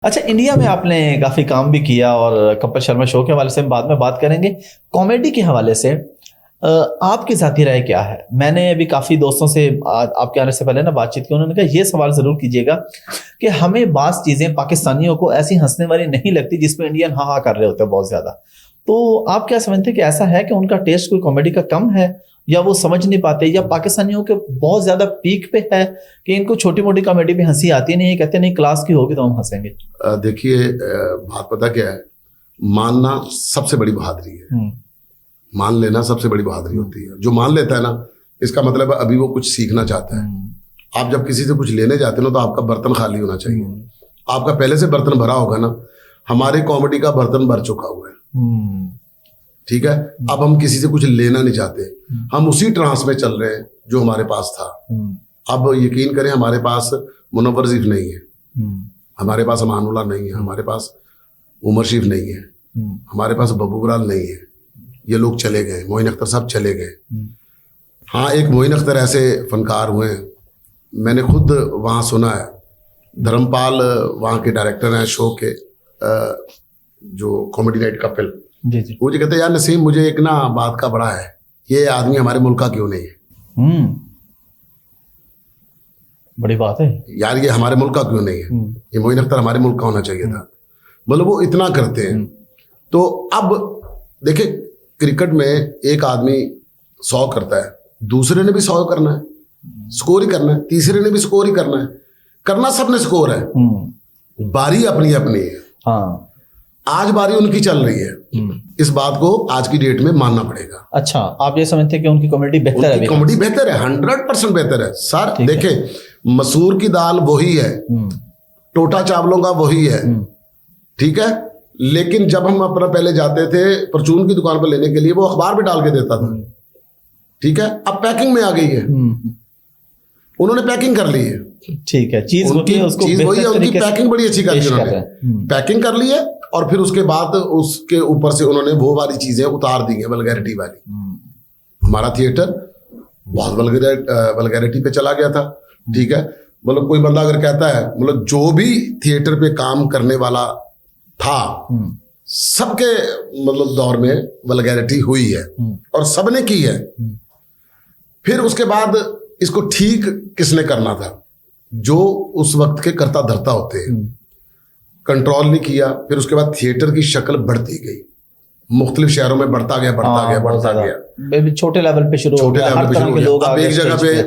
अच्छा, इंडिया में आपने काफी काम भी किया और कपिल शर्मा शो के हवाले से हम बाद में बात करेंगे। कॉमेडी के हवाले से आपकी जाती राय क्या है? मैंने अभी काफी दोस्तों से आपके आने से पहले ना बातचीत की, उन्होंने कहा ये सवाल जरूर कीजिएगा कि हमें बास चीजें पाकिस्तानियों को ऐसी हंसने वाली नहीं लगती जिसमें इंडियन हाँ हाँ कर रहे होते हैं बहुत ज्यादा। तो आप क्या समझते हैं कि ऐसा है कि उनका टेस्ट कोई कॉमेडी का कम है, या वो समझ नहीं पाते, या पाकिस्तानियों के बहुत ज्यादा पीक पे है कि इनको छोटी मोटी कॉमेडी भी हंसी आती नहीं है, कहते नहीं क्लास की होगी तो हम हंसेंगे? देखिए, बात पता क्या है, मानना सबसे बड़ी बहादुरी है। मान लेना सबसे बड़ी बहादुरी होती है। जो मान लेता है ना, इसका मतलब है अभी वो कुछ सीखना चाहता है। आप जब किसी से कुछ लेने जाते हो ना, तो आपका बर्तन खाली होना चाहिए। आपका पहले से बर्तन भरा होगा ना। हमारे कॉमेडी का बर्तन भर चुका हुआ है, ठीक है। अब हम किसी से कुछ लेना नहीं चाहते, हम उसी ट्रांस में चल रहे हैं जो हमारे पास था। अब यकीन करें, हमारे पास मुनव्वर ज़ीफ नहीं है, हमारे पास अमानुल्लाह नहीं है, हमारे पास उमर शीफ नहीं है, हमारे पास बब्बू बराल नहीं है। ये लोग चले गए, मोइन अख्तर साहब चले गए। हाँ, एक मोइन अख्तर ऐसे फनकार हुए हैं, मैंने खुद वहाँ सुना है। धर्मपाल वहाँ के डायरेक्टर हैं शो के, जो कॉमेडी नाइट कपिल जी जी, मुझे कहते हैं, यार नसीम, मुझे एक ना बात का बड़ा है, ये आदमी हमारे मुल्क का क्यों नहीं है? बड़ी बात है यार, ये हमारे मुल्क का क्यों नहीं है? ये मोइन अख्तर हमारे मुल्क का होना चाहिए था। मतलब वो इतना करते हैं। तो अब देखे, क्रिकेट में एक आदमी 100 करता है, दूसरे ने भी 100 करना है, स्कोर ही करना है, तीसरे ने भी स्कोर ही करना है, करना सबने स्कोर है। बारी अपनी अपनी है। हाँ, आज बारी उनकी चल रही है। इस बात को आज की डेट में मानना पड़ेगा। अच्छा, आप ये समझते हैं कि उनकी कॉमेडी बेहतर है? कॉमेडी बेहतर है, 100% बेहतर है सर। देखें, मसूर की दाल वही है, टोटा चावलों का वही है, ठीक है। लेकिन जब हम अपना पहले जाते थे परचून की दुकान पर लेने के लिए, वो अखबार भी डाल के देता था, ठीक है। अब पैकिंग में आ गई है, उन्होंने पैकिंग कर ली है, ठीक है। चीज वही है, उनकी पैकिंग बड़ी अच्छी कर ली उन्होंने, पैकिंग कर ली है। और फिर उसके बाद उसके ऊपर से उन्होंने वो वाली चीजें उतार दी हैं, वल्गैरिटी वाली। हमारा थिएटर बहुत वल्गैरिटी पे चला गया था, ठीक है। मतलब कोई बंदा अगर कहता है, मतलब जो भी थिएटर पे काम करने वाला था, सबके मतलब दौर में वल्गैरिटी हुई है और सबने की है। फिर उसके बाद इसको ठीक किसने करना था? जो उस वक्त के कर्ता धर्ता होते हैं, कंट्रोल नहीं किया। फिर उसके बाद थिएटर की शक्ल बढ़ती गई, मुख्तलिफ शहरों में बढ़ता गया। छोटे लेवल पे शुरू हो गया। अब एक जगह पे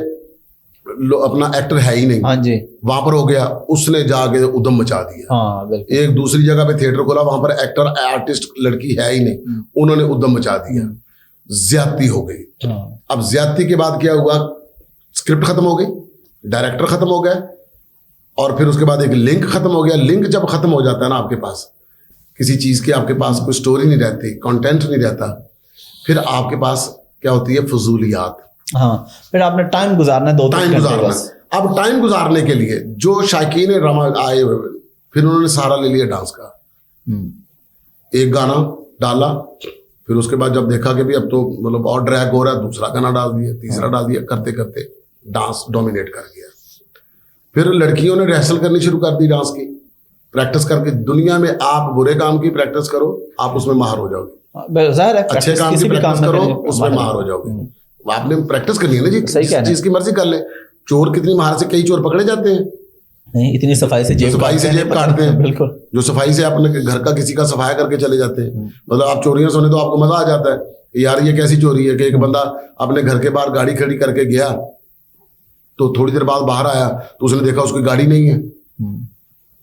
अपना एक्टर है ही नहीं, हाँ जी, वहां पर हो गया, उसने जाके उधम मचा दिया। हाँ, एक दूसरी जगह पे थिएटर खोला, वहां पर एक्टर आर्टिस्ट लड़की है ही नहीं, उन्होंने उधम मचा दिया, ज्यादती हो गई। अब ज्यादती के बाद क्या हुआ? स्क्रिप्ट खत्म हो गई, डायरेक्टर खत्म हो गया, और फिर उसके बाद एक लिंक खत्म हो गया। लिंक जब खत्म हो जाता है ना, आपके पास किसी चीज की, आपके पास कोई स्टोरी नहीं रहती, कंटेंट नहीं रहता, फिर आपके पास क्या होती है? फजूलियात। हाँ, फिर आपने टाइम गुजारना है, टाइम गुजारना। अब टाइम गुजारने के लिए जो शायकीन ड्रामा आए हुए, फिर उन्होंने सहारा ले लिया डांस का। एक गाना डाला, फिर उसके बाद जब देखा कि भी अब तो मतलब और ड्रैग हो रहा है, दूसरा गाना डाल दिया, तीसरा डाल दिया, करते करते डांस डोमिनेट कर गया। फिर लड़कियों ने रिहर्सल करनी शुरू कर दी, डांस की प्रैक्टिस करके। दुनिया में आप बुरे काम की प्रैक्टिस करो, आप उसमें माहिर हो जाओगे। अच्छे काम की प्रैक्टिस करो, उसमें माहिर हो जाओगे। आपने प्रैक्टिस करनी है ना जी, चीज की मर्जी कर ले। चोर कितनी महारत से, कई चोर पकड़े जाते हैं नहीं, इतनी सफाई से जेब काटते हैं। बिल्कुल, जो सफाई से अपने घर का किसी का सफाया करके चले जाते हैं। मतलब आप चोरियां सुने तो आपको मजा आ जाता है, यार ये कैसी चोरी है कि एक बंदा अपने घर के बाहर गाड़ी खड़ी करके गया, तो थोड़ी देर बाद बाहर आया तो उसने देखा उसकी गाड़ी नहीं है,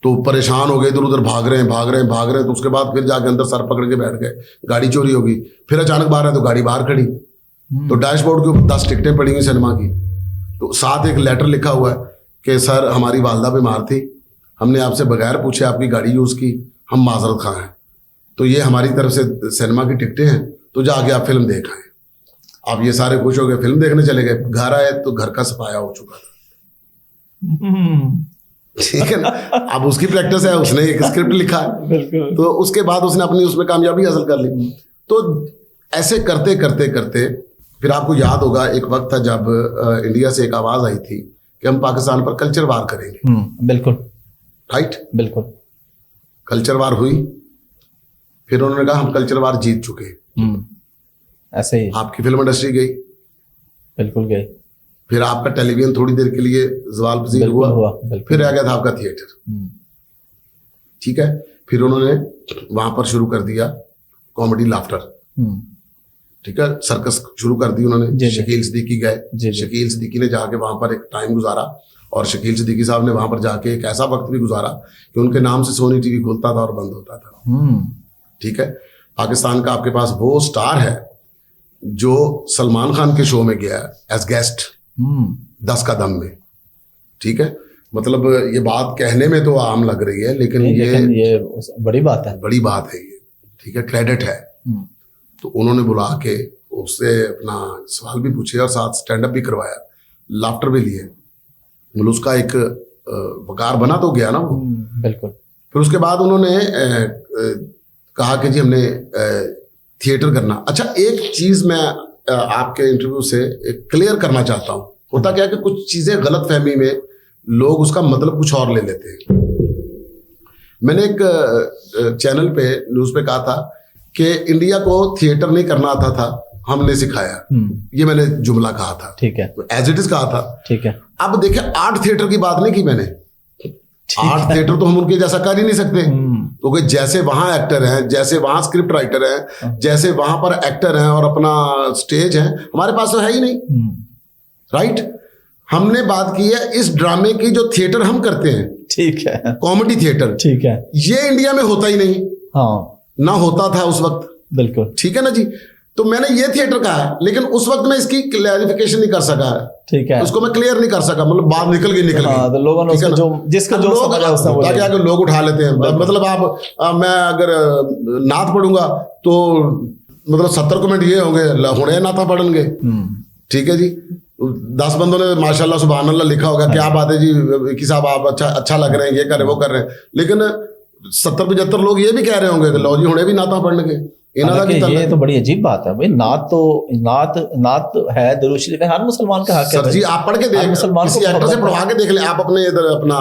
तो परेशान हो गए, इधर उधर भाग रहे हैं। तो उसके बाद फिर जाके अंदर सर पकड़ के बैठ गए, गाड़ी चोरी होगी। फिर अचानक बाहर है तो गाड़ी बाहर खड़ी, तो डैशबोर्ड के ऊपर 10 टिकटें पड़ी हुई सिनेमा की, तो साथ एक लेटर लिखा हुआ है कि सर, हमारी वालदा बीमार थी, हमने आपसे बगैर पूछे आपकी गाड़ी यूज की, हम माजरत खां हैं, तो ये हमारी तरफ से सिनेमा की टिकटें हैं, तो जाके आप फिल्म देख आए। अब ये सारे खुश हो गए, फिल्म देखने चले गए। घर आए तो घर का सफाया हो चुका था, ठीक है ना। अब उसकी प्रैक्टिस है, उसने एक स्क्रिप्ट लिखा है, तो उसके बाद उसने अपनी उसमें कामयाबी हासिल कर ली। तो ऐसे करते करते करते फिर आपको याद होगा, एक वक्त था जब इंडिया से एक आवाज आई थी कि हम पाकिस्तान पर कल्चर वार करेंगे। बिल्कुल राइट, बिल्कुल। कल्चर वार हुई, फिर उन्होंने कहा हम कल्चर वार जीत चुके हैं। ऐसे ही आपकी फिल्म इंडस्ट्री गई, बिल्कुल गई, फिर आपका टेलीविजन थोड़ी देर के लिए जवाल पजीर बिल्कुल हुआ, बिल्कुल। फिर आ गया था आपका थिएटर। ठीक है, फिर उन्होंने वहां पर शुरू कर दिया कॉमेडी लाफ्टर। ठीक है, सर्कस शुरू कर दी जी, उन्होंने। जी। शकील सिद्दीकी जी, गए, जी। शकील सिद्दीकी ने जाके वहां पर एक टाइम गुजारा, और शकील सिद्दीकी साहब ने वहां पर जाके एक ऐसा वक्त भी गुजारा कि उनके नाम से सोनी टीवी खुलता था और बंद होता था। ठीक है, पाकिस्तान का आपके पास वो स्टार है जो सलमान खान के शो में गया एज गेस्ट 10 का दम में। ठीक है, मतलब ये बात कहने में तो आम लग रही है, लेकिन ये बड़ी बात है, बड़ी बात है ये। ठीक है, क्रेडिट है। तो उन्होंने बुला के उससे अपना सवाल भी पूछे और साथ स्टैंड अप भी करवाया, लाफ्टर भी लिए, मतलब उसका एक वकार बना तो गया ना वो। बिल्कुल। फिर उसके बाद उन्होंने कहा कि जी हमने थिएटर करना। अच्छा, एक चीज मैं आपके इंटरव्यू से क्लियर करना चाहता हूँ। होता क्या है कि कुछ चीजें गलत फहमी में लोग उसका मतलब कुछ और ले लेते हैं। मैंने एक चैनल पे न्यूज पे कहा था कि इंडिया को थिएटर नहीं करना आता था, हमने सिखाया। ये मैंने जुमला कहा था, ठीक है, एज इट इज कहा था। ठीक है। अब देखिए, 8 थिएटर की बात नहीं की मैंने। 8 थिएटर तो हम उनके जैसा कर ही नहीं सकते, क्योंकि जैसे वहां एक्टर हैं, जैसे वहां स्क्रिप्ट राइटर हैं, जैसे वहां पर एक्टर हैं और अपना स्टेज है, हमारे पास तो है ही नहीं। राइट, हमने बात की है इस ड्रामे की जो थिएटर हम करते हैं, ठीक है, कॉमेडी थिएटर, ठीक है, ये इंडिया में होता ही नहीं। हाँ, ना होता था उस वक्त। बिल्कुल, ठीक है ना जी। तो मैंने ये थिएटर कहा है, लेकिन उस वक्त मैं इसकी क्लैरिफिकेशन नहीं कर सका है। ठीक है, उसको मैं क्लियर नहीं कर सका, मतलब बात निकल गई। हाँ, तो लोगों ने ठीक है उसको ना? जो जिसको जो लोग समझा उसने बोला। क्या लोग उठा लेते हैं। मतलब आप मैं अगर नाथ पढ़ूंगा तो मतलब 70 कमेंट ये होंगे, हुणे नाथा पढ़ेंगे। ठीक है जी, 10 बंदों ने माशाल्लाह सुभान अल्लाह लिखा होगा, क्या बात है जी कि साहब आप अच्छा लग रहे हैं, ये कर रहे हैं, वो कर रहे हैं। लेकिन 70-75 लोग ये भी कह रहे होंगे कि लो जी हुणे भी नाथा पढ़ने। ये तो बड़ी अजीब बात है भाई। नात है, दुरूद शरीफ है, हर मुसलमान का हक है। सर जी, आप पढ़ के देख, किसी एक्टर से पढ़वा के देख ले, आप अपने इधर अपना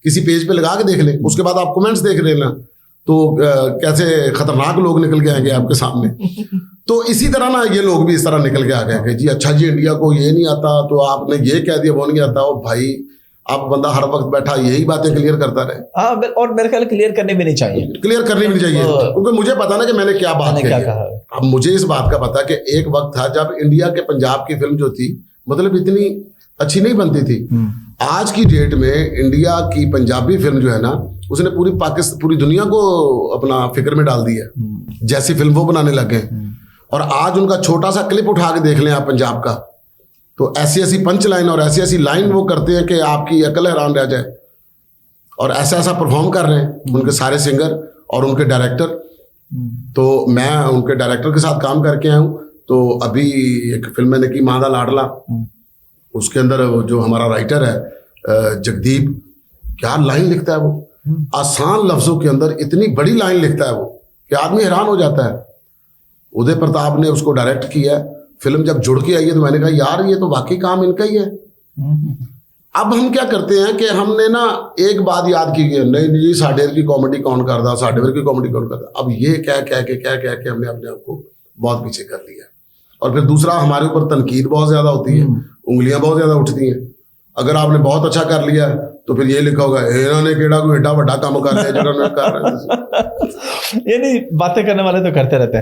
किसी पेज पे लगा के देख ले, उसके बाद आप कमेंट्स देख लेना, तो कैसे खतरनाक लोग निकल के आएंगे आपके सामने। तो इसी तरह ना ये लोग भी इस तरह निकल के आ गए कि जी अच्छा जी इंडिया को ये नहीं आता, तो आपने ये कह दिया वो नहीं आता। ओ भाई, आप बंदा हर वक्त बैठा यही बातें क्लियर करता रहे। हाँ, और मेरे ख्याल क्लियर करने भी नहीं चाहिए, क्लियर करनी भी नहीं चाहिए, क्योंकि मुझे पता ना कि मैंने क्या बात क्या कहा। अब मुझे इस बात का पता कि एक वक्त था जब इंडिया के पंजाब की फिल्म जो थी, मतलब इतनी अच्छी नहीं बनती थी। आज की डेट में इंडिया की पंजाबी फिल्म जो है ना, उसने पूरी दुनिया को अपना फिक्र में डाल दिया, जैसी फिल्म वो बनाने लगे। और आज उनका छोटा सा क्लिप उठा के देख लें आप पंजाब का, तो ऐसी ऐसी पंच लाइन और ऐसी ऐसी लाइन वो करते हैं कि आपकी अकल हैरान रह जाए। और ऐसा ऐसा परफॉर्म कर रहे हैं उनके सारे सिंगर और उनके डायरेक्टर। तो मैं उनके डायरेक्टर के साथ काम करके आया हूँ। तो अभी एक फिल्म मैंने की मादा लाडला, उसके अंदर जो हमारा राइटर है जगदीप, क्या लाइन लिखता है वो, आसान लफ्जों के अंदर इतनी बड़ी लाइन लिखता है वो कि आदमी हैरान हो जाता है। उदय प्रताप ने उसको डायरेक्ट किया। फिल्म जब जुड़ के आई है तो मैंने कहा यार ये तो वाकई काम इनका ही है। अब हम क्या करते हैं कि हमने ना एक बात याद की है, नहीं जी साडेर की कॉमेडी कौन करता, साडेर की कॉमेडी कौन करता। अब ये कह के हमने अपने आप को बहुत पीछे कर लिया। और फिर दूसरा, हमारे ऊपर तनकीद बहुत ज्यादा होती है, उंगलियां बहुत ज्यादा उठती हैं। अगर आपने बहुत अच्छा कर लिया तो फिर ये लिखा होगा इन्होंने केड़ा कोई एडा बड़ा काम कर लिया जो कर रहे हैं। ये नहीं, बातें करने वाले तो करते रहते हैं।